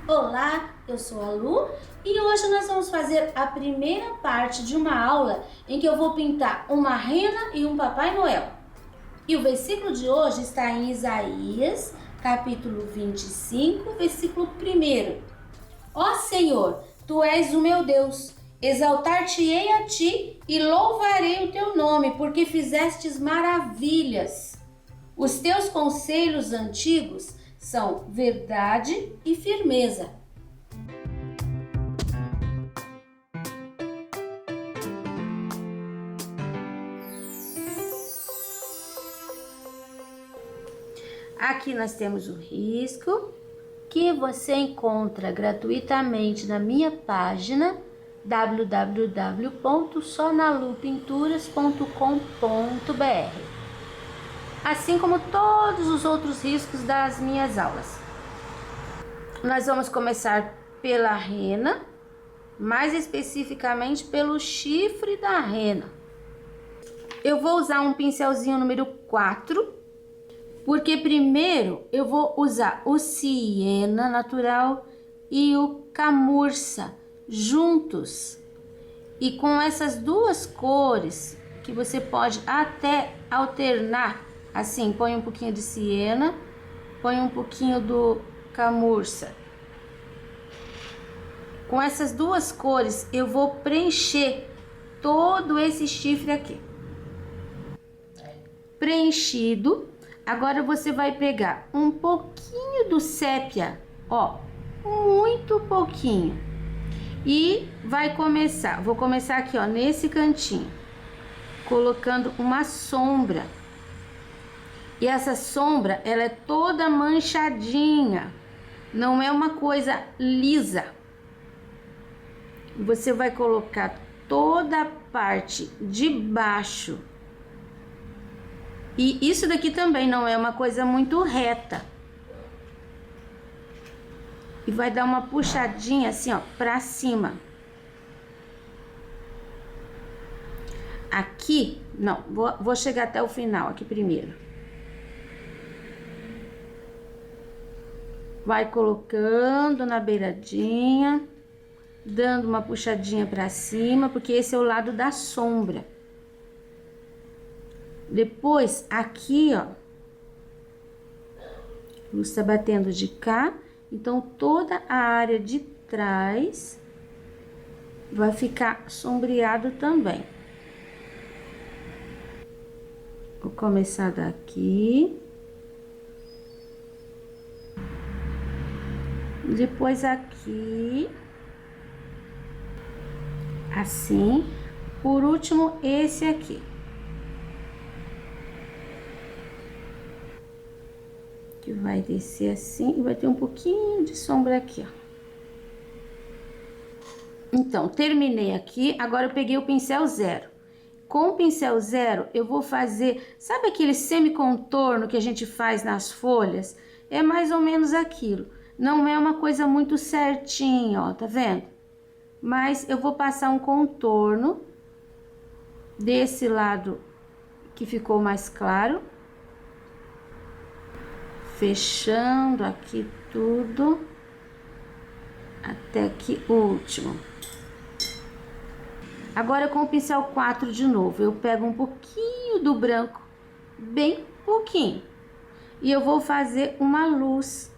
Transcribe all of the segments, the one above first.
Olá, eu sou a Lu e hoje nós vamos fazer a primeira parte de uma aula em que eu vou pintar uma rena e um Papai Noel. E o versículo de hoje está em Isaías, capítulo 25, versículo 1. Ó Senhor, Tu és o meu Deus, exaltar-te-ei a Ti e louvarei o Teu nome, porque fizestes maravilhas. Os Teus conselhos antigos são verdade e firmeza. Aqui nós temos o risco que você encontra gratuitamente na minha página www.sonalupinturas.com.br, assim como todos os outros riscos das minhas aulas. Nós vamos começar pela rena, mais especificamente pelo chifre da rena. Eu vou usar um pincelzinho número 4, porque primeiro eu vou usar o siena natural e o camurça juntos. E com essas duas cores, que você pode até alternar, assim, põe um pouquinho de siena, põe um pouquinho do camurça. Com essas duas cores eu vou preencher todo esse chifre aqui. Preenchido, agora você vai pegar um pouquinho do sépia, ó, muito pouquinho. E vai começar, vou começar aqui, ó, nesse cantinho, colocando uma sombra. E essa sombra, ela é toda manchadinha, não é uma coisa lisa. Você vai colocar toda a parte de baixo. E isso daqui também não é uma coisa muito reta. E vai dar uma puxadinha assim, ó, pra cima. Aqui, não, vou chegar até o final aqui primeiro. Vai colocando na beiradinha, dando uma puxadinha pra cima, porque esse é o lado da sombra. Depois, aqui, ó, a luz tá batendo de cá, então toda a área de trás vai ficar sombreado também. Vou começar daqui. Depois aqui. Assim. Por último, esse aqui. Que vai descer assim e vai ter um pouquinho de sombra aqui, ó. Então, terminei aqui, agora eu peguei o pincel 0. Com o pincel 0, eu vou fazer, sabe aquele semicontorno que a gente faz nas folhas? É mais ou menos aquilo. Não é uma coisa muito certinha, ó, tá vendo? Mas eu vou passar um contorno desse lado que ficou mais claro. Fechando aqui tudo, até aqui o último. Agora com o pincel 4 de novo, eu pego um pouquinho do branco, bem pouquinho, e eu vou fazer uma luz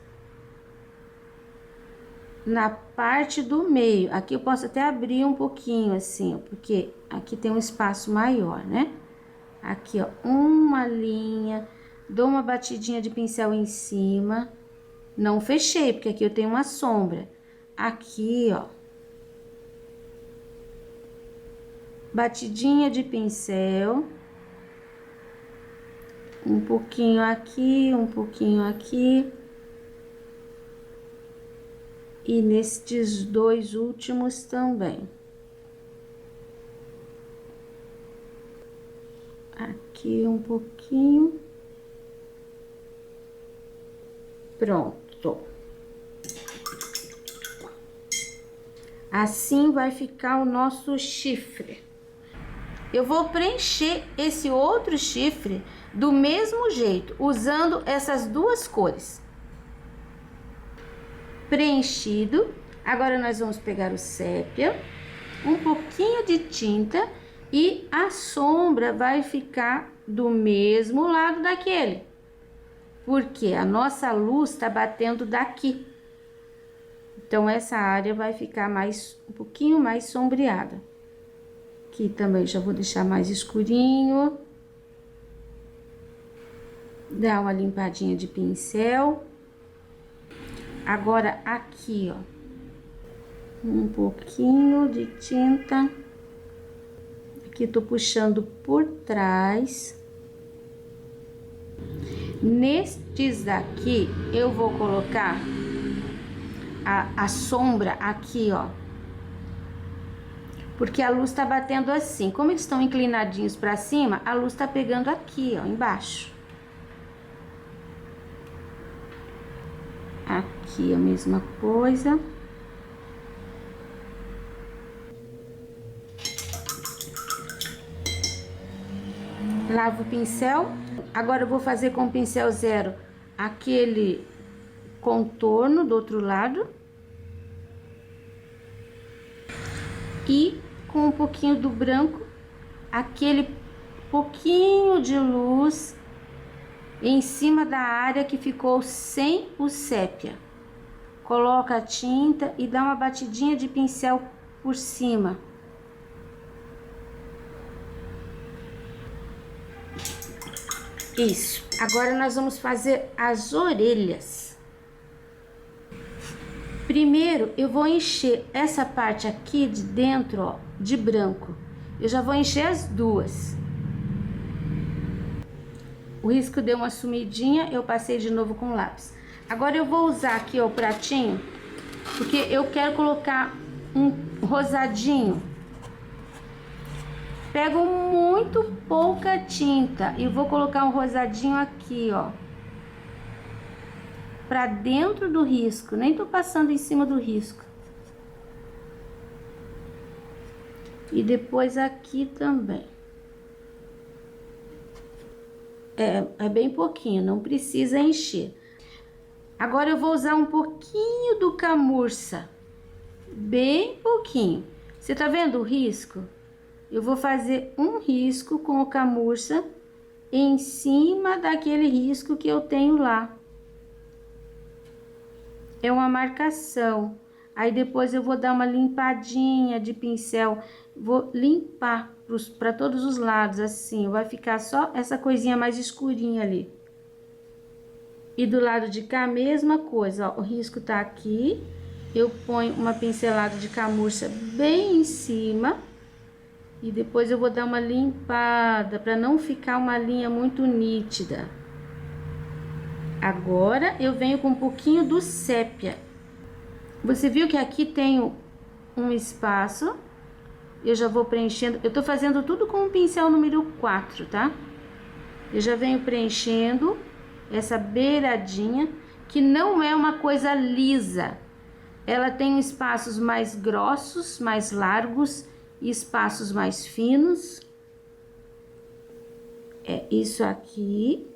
na parte do meio. Aqui eu posso até abrir um pouquinho assim, porque aqui tem um espaço maior, né? Aqui, ó, uma linha. Dou uma batidinha de pincel em cima, não fechei, porque aqui eu tenho uma sombra. Aqui, ó, batidinha de pincel, um pouquinho aqui, um pouquinho aqui. E nestes dois últimos também. Aqui um pouquinho. Pronto. Assim vai ficar o nosso chifre. Eu vou preencher esse outro chifre do mesmo jeito, usando essas duas cores. preenchido. Agora nós vamos pegar o sépia, um pouquinho de tinta e a sombra vai ficar do mesmo lado daquele, porque a nossa luz está batendo daqui. Então essa área vai ficar um pouquinho mais sombreada. Aqui também já vou deixar mais escurinho. Dá uma limpadinha de pincel. Agora aqui, ó, um pouquinho de tinta. Aqui tô puxando por trás. Nestes daqui eu vou colocar a sombra aqui, ó, porque a luz tá batendo assim. Como eles estão inclinadinhos para cima, a luz tá pegando aqui, ó, embaixo. Aqui a mesma coisa. Lavo o pincel. Agora eu vou fazer com o pincel zero aquele contorno do outro lado. E com um pouquinho do branco, aquele pouquinho de luz em cima da área que ficou sem o sépia. Coloca a tinta e dá uma batidinha de pincel por cima. Isso. Agora nós vamos fazer as orelhas. Primeiro eu vou encher essa parte aqui de dentro, ó, de branco. Eu já vou encher as duas. O risco deu uma sumidinha, eu passei de novo com lápis. Agora eu vou usar aqui, ó, o pratinho, porque eu quero colocar um rosadinho. Pego muito pouca tinta e vou colocar um rosadinho aqui, ó, pra dentro do risco. Nem tô passando em cima do risco. E depois aqui também. É bem pouquinho, não precisa encher. Agora eu vou usar um pouquinho do camurça. Bem pouquinho. Você tá vendo o risco? Eu vou fazer um risco com o camurça em cima daquele risco que eu tenho lá. É uma marcação. Aí depois eu vou dar uma limpadinha de pincel. Vou limpar para todos os lados, assim. Vai ficar só essa coisinha mais escurinha ali. E do lado de cá, a mesma coisa, ó. O risco tá aqui. Eu ponho uma pincelada de camurça bem em cima. E depois eu vou dar uma limpada para não ficar uma linha muito nítida. Agora eu venho com um pouquinho do sépia. Você viu que aqui tem um espaço. Eu já vou preenchendo. Eu tô fazendo tudo com o pincel número 4, tá? Eu já venho preenchendo essa beiradinha, que não é uma coisa lisa. Ela tem espaços mais grossos, mais largos e espaços mais finos. É isso aqui.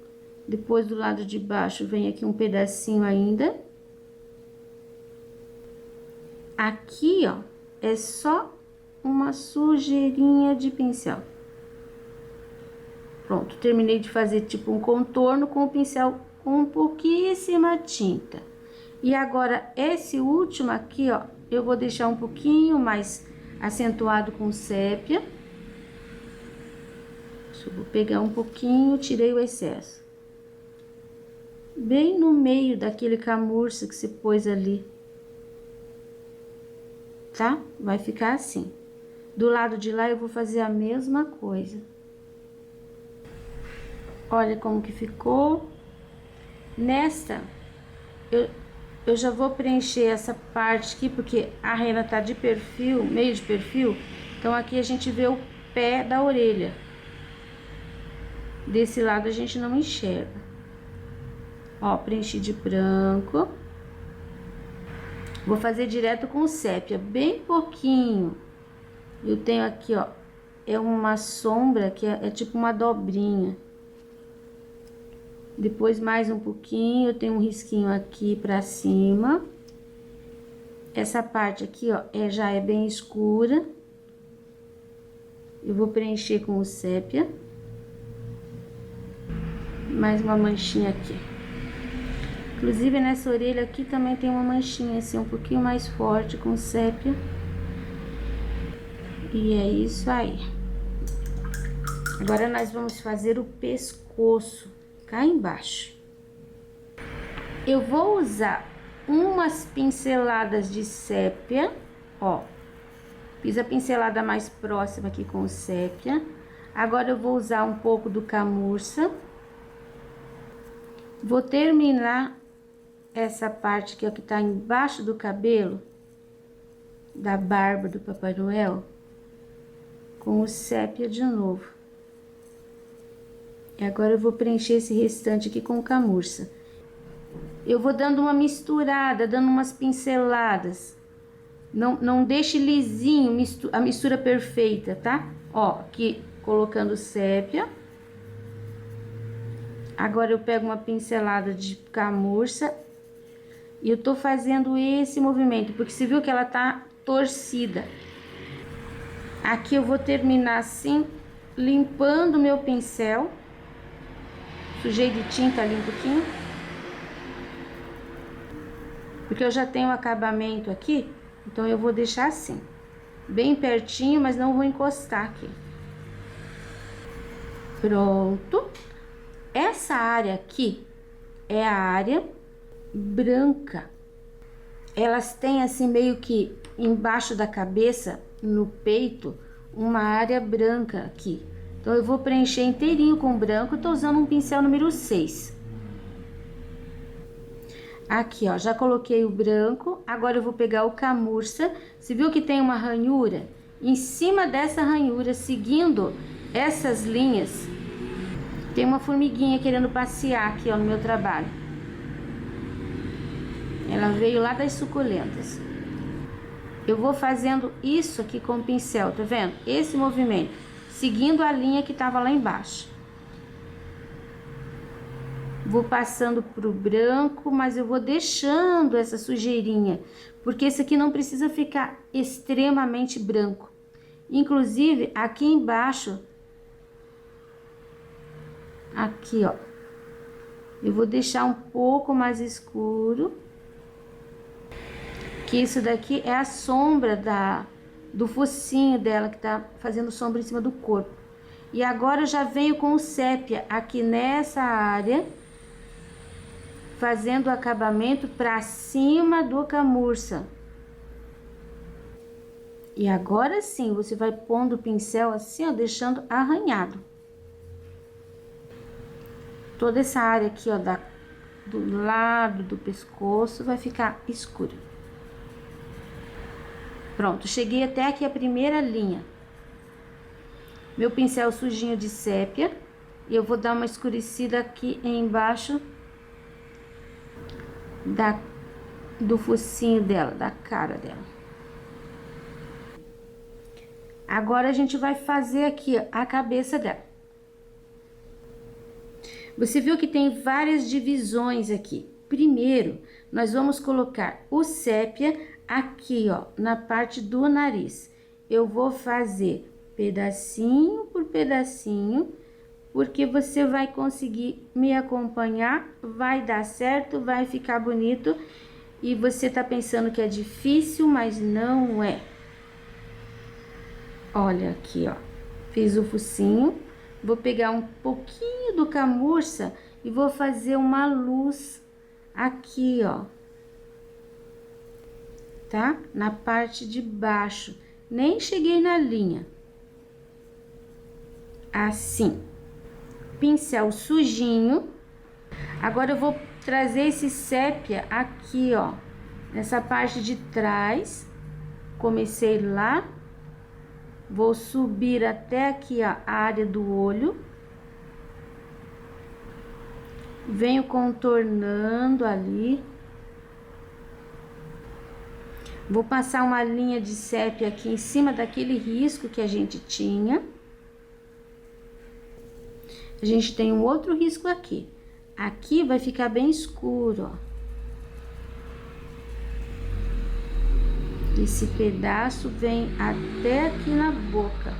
Depois do lado de baixo vem aqui um pedacinho ainda. Aqui, ó, é só uma sujeirinha de pincel. Pronto, terminei de fazer tipo um contorno com o pincel com pouquíssima tinta. E agora esse último aqui, ó, eu vou deixar um pouquinho mais acentuado com sépia. Só vou pegar um pouquinho, tirei o excesso. Bem no meio daquele camurça que você pôs ali. Tá? Vai ficar assim. Do lado de lá eu vou fazer a mesma coisa. Olha como que ficou. Nesta, eu já vou preencher essa parte aqui, porque a rena tá de perfil, meio de perfil. Então aqui a gente vê o pé da orelha. Desse lado a gente não enxerga. Ó, preenchi de branco. Vou fazer direto com sépia, bem pouquinho. Eu tenho aqui, ó, é uma sombra que é tipo uma dobrinha. Depois mais um pouquinho, eu tenho um risquinho aqui pra cima. Essa parte aqui, ó, já é bem escura. Eu vou preencher com o sépia. Mais uma manchinha aqui. Inclusive, nessa orelha aqui também tem uma manchinha, assim, um pouquinho mais forte com sépia. E é isso aí. Agora, nós vamos fazer o pescoço cá embaixo. Eu vou usar umas pinceladas de sépia, ó. Fiz a pincelada mais próxima aqui com o sépia. Agora, eu vou usar um pouco do camurça. Vou terminar essa parte aqui, ó, que tá embaixo do cabelo, da barba do Papai Noel, com o sépia de novo. E agora eu vou preencher esse restante aqui com o camurça. Eu vou dando uma misturada, dando umas pinceladas. Não deixe lisinho a mistura perfeita, tá? Ó, aqui colocando sépia. Agora eu pego uma pincelada de camurça e eu tô fazendo esse movimento, porque você viu que ela tá torcida. Aqui eu vou terminar assim, limpando o meu pincel. Sujei de tinta ali um pouquinho. Porque eu já tenho o acabamento aqui, então eu vou deixar assim, bem pertinho, mas não vou encostar aqui. Pronto. Essa área aqui é a área branca. Elas têm assim meio que embaixo da cabeça, no peito, uma área branca aqui. Então eu vou preencher inteirinho com branco. Eu tô usando um pincel número 6. Aqui, ó, já coloquei o branco. Agora eu vou pegar o camurça. Você viu que tem uma ranhura? Em cima dessa ranhura, seguindo essas linhas, tem uma formiguinha querendo passear aqui, ó, no meu trabalho. Ela veio lá das suculentas. Eu vou fazendo isso aqui com o pincel, tá vendo? Esse movimento, seguindo a linha que tava lá embaixo. Vou passando pro branco, mas eu vou deixando essa sujeirinha, porque esse aqui não precisa ficar extremamente branco. Inclusive, aqui embaixo, aqui, ó, eu vou deixar um pouco mais escuro, que isso daqui é a sombra do focinho dela, que tá fazendo sombra em cima do corpo. E agora eu já venho com o sépia aqui nessa área, fazendo o acabamento pra cima do camurça. E agora sim, você vai pondo o pincel assim, ó, deixando arranhado. Toda essa área aqui, ó, do lado do pescoço vai ficar escura. Pronto, cheguei até aqui a primeira linha. Meu pincel sujinho de sépia. E eu vou dar uma escurecida aqui embaixo do focinho dela, da cara dela. Agora a gente vai fazer aqui a cabeça dela. Você viu que tem várias divisões aqui. Primeiro, nós vamos colocar o sépia aqui, ó, na parte do nariz. Eu vou fazer pedacinho por pedacinho, porque você vai conseguir me acompanhar, vai dar certo, vai ficar bonito. E você tá pensando que é difícil, mas não é. Olha aqui, ó, fiz o focinho. Vou pegar um pouquinho do camurça e vou fazer uma luz aqui, ó, tá? Na parte de baixo. Nem cheguei na linha. Assim. Pincel sujinho. Agora eu vou trazer esse sépia aqui, ó, nessa parte de trás. Comecei lá. Vou subir até aqui, ó, a área do olho. Venho contornando ali. Vou passar uma linha de sépia aqui em cima daquele risco que a gente tinha. A gente tem um outro risco aqui. Aqui vai ficar bem escuro, ó. Esse pedaço vem até aqui na boca.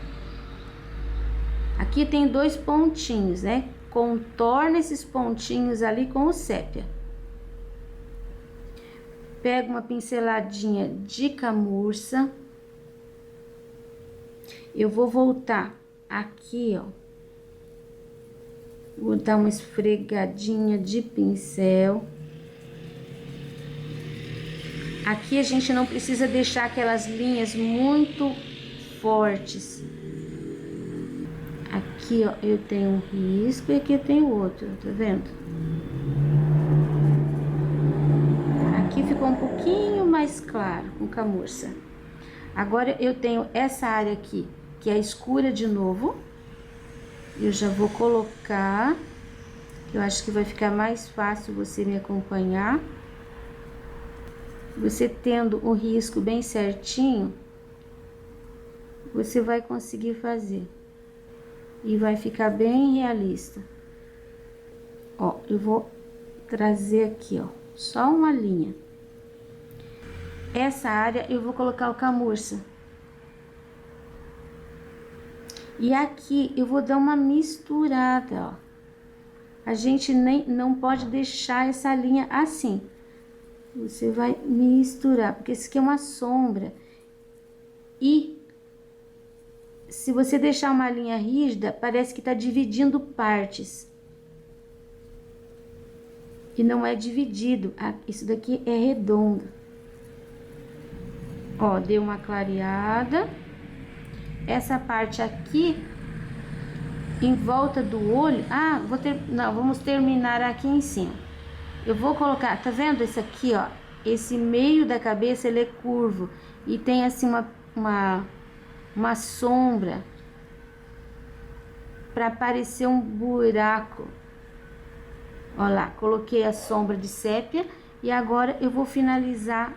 Aqui tem 2 pontinhos, né? Contorna esses pontinhos ali com o sépia. Pega uma pinceladinha de camurça. Eu vou voltar aqui, ó. Vou dar uma esfregadinha de pincel. Aqui a gente não precisa deixar aquelas linhas muito fortes. Aqui, ó, eu tenho um risco e aqui eu tenho outro, tá vendo? Aqui ficou um pouquinho mais claro com camurça. Agora eu tenho essa área aqui, que é escura de novo. Eu já vou colocar, eu acho que vai ficar mais fácil você me acompanhar. Você tendo o risco bem certinho, você vai conseguir fazer. E vai ficar bem realista. Ó, eu vou trazer aqui, ó, só uma linha. Essa área eu vou colocar o camurça. E aqui eu vou dar uma misturada, ó. A gente não pode deixar essa linha assim. Você vai misturar, porque isso aqui é uma sombra. E se você deixar uma linha rígida, parece que tá dividindo partes. E não é dividido. Isso daqui é redondo. Ó, deu uma clareada. Essa parte aqui, em volta do olho... vamos terminar aqui em cima. Eu vou colocar, tá vendo esse aqui, ó? Esse meio da cabeça, ele é curvo. E tem assim uma sombra para parecer um buraco. Ó lá, coloquei a sombra de sépia e agora eu vou finalizar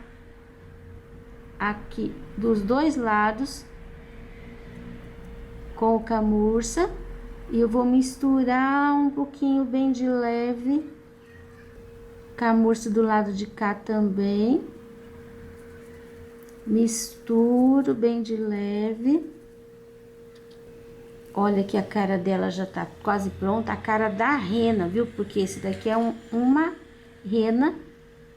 aqui dos 2 lados com o camurça e eu vou misturar um pouquinho bem de leve, camurça do lado de cá também. Misturo bem de leve. Olha que a cara dela já tá quase pronta. A cara da rena, viu? Porque esse daqui é uma rena,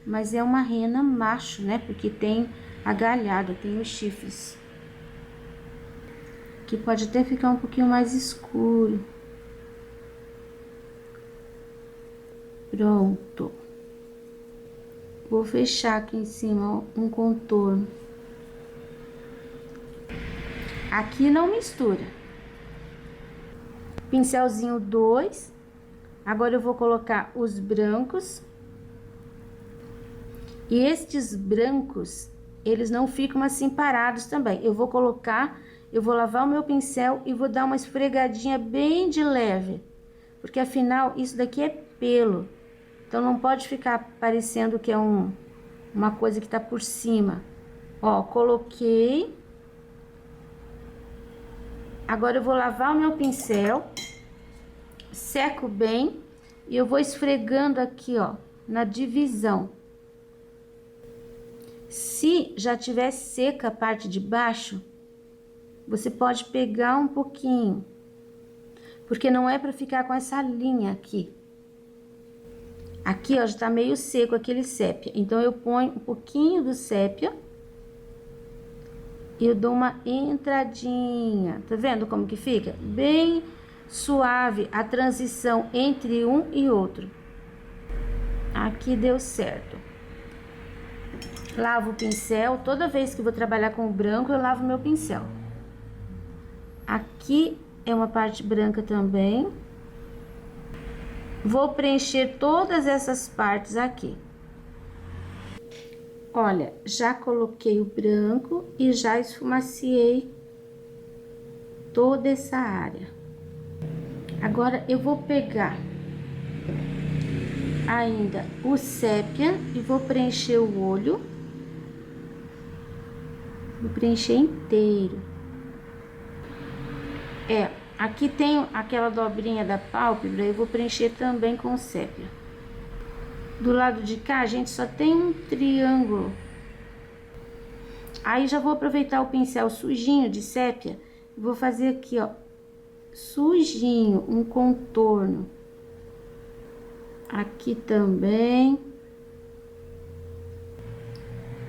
mas é uma rena macho, né? Porque tem a galhada, tem os chifres. Que pode até ficar um pouquinho mais escuro. Pronto. Vou fechar aqui em cima, ó, um contorno. Aqui não mistura. Pincelzinho 2. Agora eu vou colocar os brancos. E estes brancos, eles não ficam assim parados também. Eu vou colocar, eu vou lavar o meu pincel e vou dar uma esfregadinha bem de leve. Porque afinal, isso daqui é pelo. Então não pode ficar parecendo que é uma coisa que tá por cima. Ó, coloquei. Agora eu vou lavar o meu pincel, seco bem e eu vou esfregando aqui, ó, na divisão. Se já tiver seca a parte de baixo, você pode pegar um pouquinho, porque não é para ficar com essa linha aqui. Aqui, ó, já tá meio seco aquele sépia, então eu ponho um pouquinho do sépia. E eu dou uma entradinha, tá vendo como que fica? Bem suave a transição entre um e outro. Aqui deu certo. Lavo o pincel, toda vez que eu vou trabalhar com o branco, eu lavo meu pincel. Aqui é uma parte branca também. Vou preencher todas essas partes aqui. Olha, já coloquei o branco e já esfumaciei toda essa área. Agora, eu vou pegar ainda o sépia e vou preencher o olho. Vou preencher inteiro. Aqui tem aquela dobrinha da pálpebra, eu vou preencher também com sépia. Do lado de cá, a gente só tem um triângulo. Aí já vou aproveitar o pincel sujinho de sépia, vou fazer aqui, ó, sujinho, um contorno. Aqui também.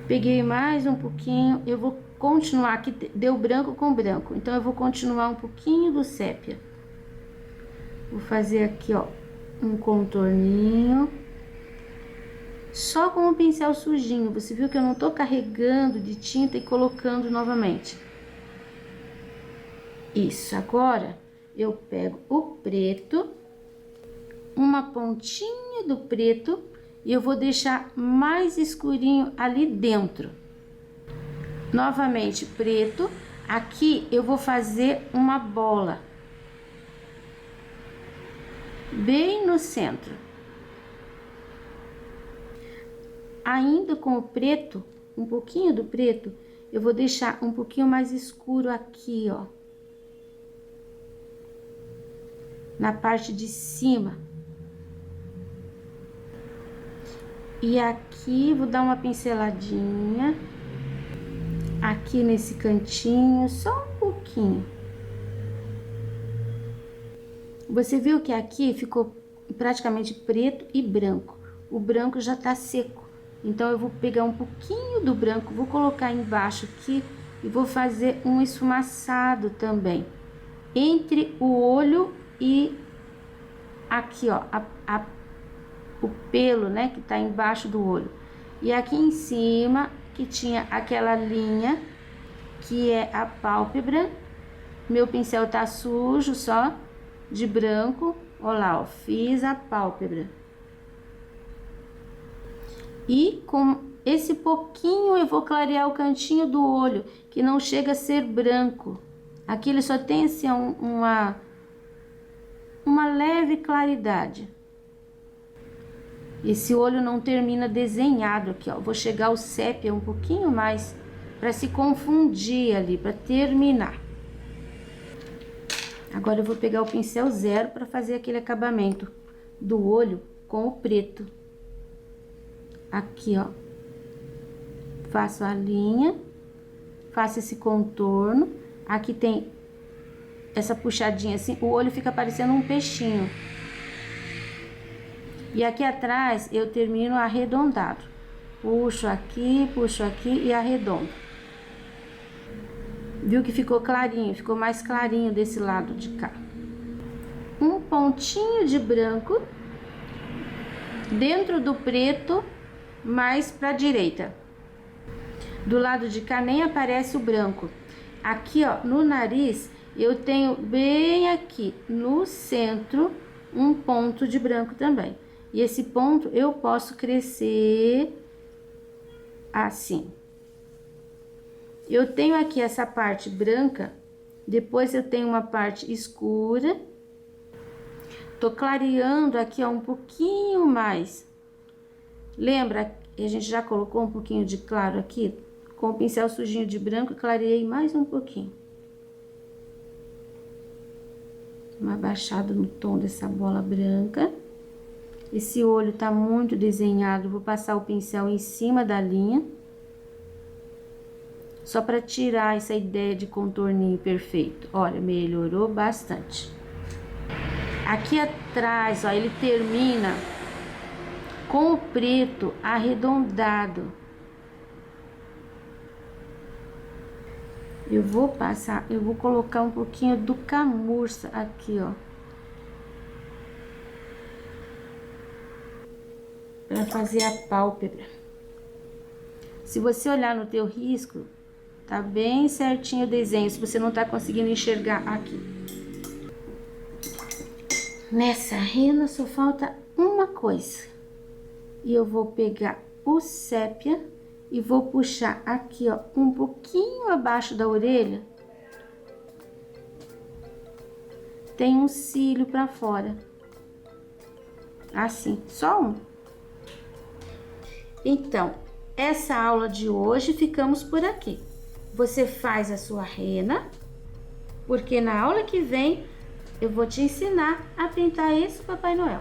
Peguei mais um pouquinho, eu vou continuar aqui, deu branco com branco, então eu vou continuar um pouquinho do sépia. Vou fazer aqui, ó, um contorninho. Só com o pincel sujinho, você viu que eu não tô carregando de tinta e colocando novamente. Isso, agora eu pego o preto, uma pontinha do preto, e eu vou deixar mais escurinho ali dentro. Novamente preto, aqui eu vou fazer uma bola. Bem no centro. Ainda com o preto, um pouquinho do preto, eu vou deixar um pouquinho mais escuro aqui, ó. Na parte de cima. E aqui, vou dar uma pinceladinha. Aqui nesse cantinho, só um pouquinho. Você viu que aqui ficou praticamente preto e branco. O branco já tá seco. Então, eu vou pegar um pouquinho do branco, vou colocar embaixo aqui e vou fazer um esfumaçado também. Entre o olho e aqui, ó, o pelo, né, que tá embaixo do olho. E aqui em cima, que tinha aquela linha, que é a pálpebra. Meu pincel tá sujo, só de branco. Olha lá, ó, fiz a pálpebra. E com esse pouquinho eu vou clarear o cantinho do olho, que não chega a ser branco. Aqui ele só tem assim uma leve claridade. Esse olho não termina desenhado aqui, ó. Vou chegar o sépia um pouquinho mais para se confundir ali, para terminar. Agora eu vou pegar o pincel zero para fazer aquele acabamento do olho com o preto. Aqui, ó, faço a linha, faço esse contorno. Aqui tem essa puxadinha assim, o olho fica parecendo um peixinho. E aqui atrás eu termino arredondado. Puxo aqui e arredondo. Viu que ficou clarinho, ficou mais clarinho desse lado de cá. Um pontinho de branco dentro do preto, mais pra direita. Do lado de cá nem aparece o branco. Aqui, ó, no nariz, eu tenho bem aqui no centro um ponto de branco também. E esse ponto eu posso crescer assim. Eu tenho aqui essa parte branca, depois eu tenho uma parte escura. Tô clareando aqui, ó, um pouquinho mais. Lembra que a gente já colocou um pouquinho de claro aqui? Com o pincel sujinho de branco, clareei mais um pouquinho. Uma baixada no tom dessa bola branca. Esse olho tá muito desenhado, vou passar o pincel em cima da linha. Só para tirar essa ideia de contorninho perfeito. Olha, melhorou bastante. Aqui atrás, ó, ele termina com o preto arredondado. Eu vou passar, eu vou colocar um pouquinho do camurça aqui, ó. Para fazer a pálpebra. Se você olhar no teu risco, tá bem certinho o desenho, se você não tá conseguindo enxergar aqui. Nessa rena só falta uma coisa. E eu vou pegar o sépia e vou puxar aqui, ó, um pouquinho abaixo da orelha. Tem um cílio pra fora. Assim, só um. Então, essa aula de hoje ficamos por aqui. Você faz a sua rena, porque na aula que vem eu vou te ensinar a pintar esse Papai Noel.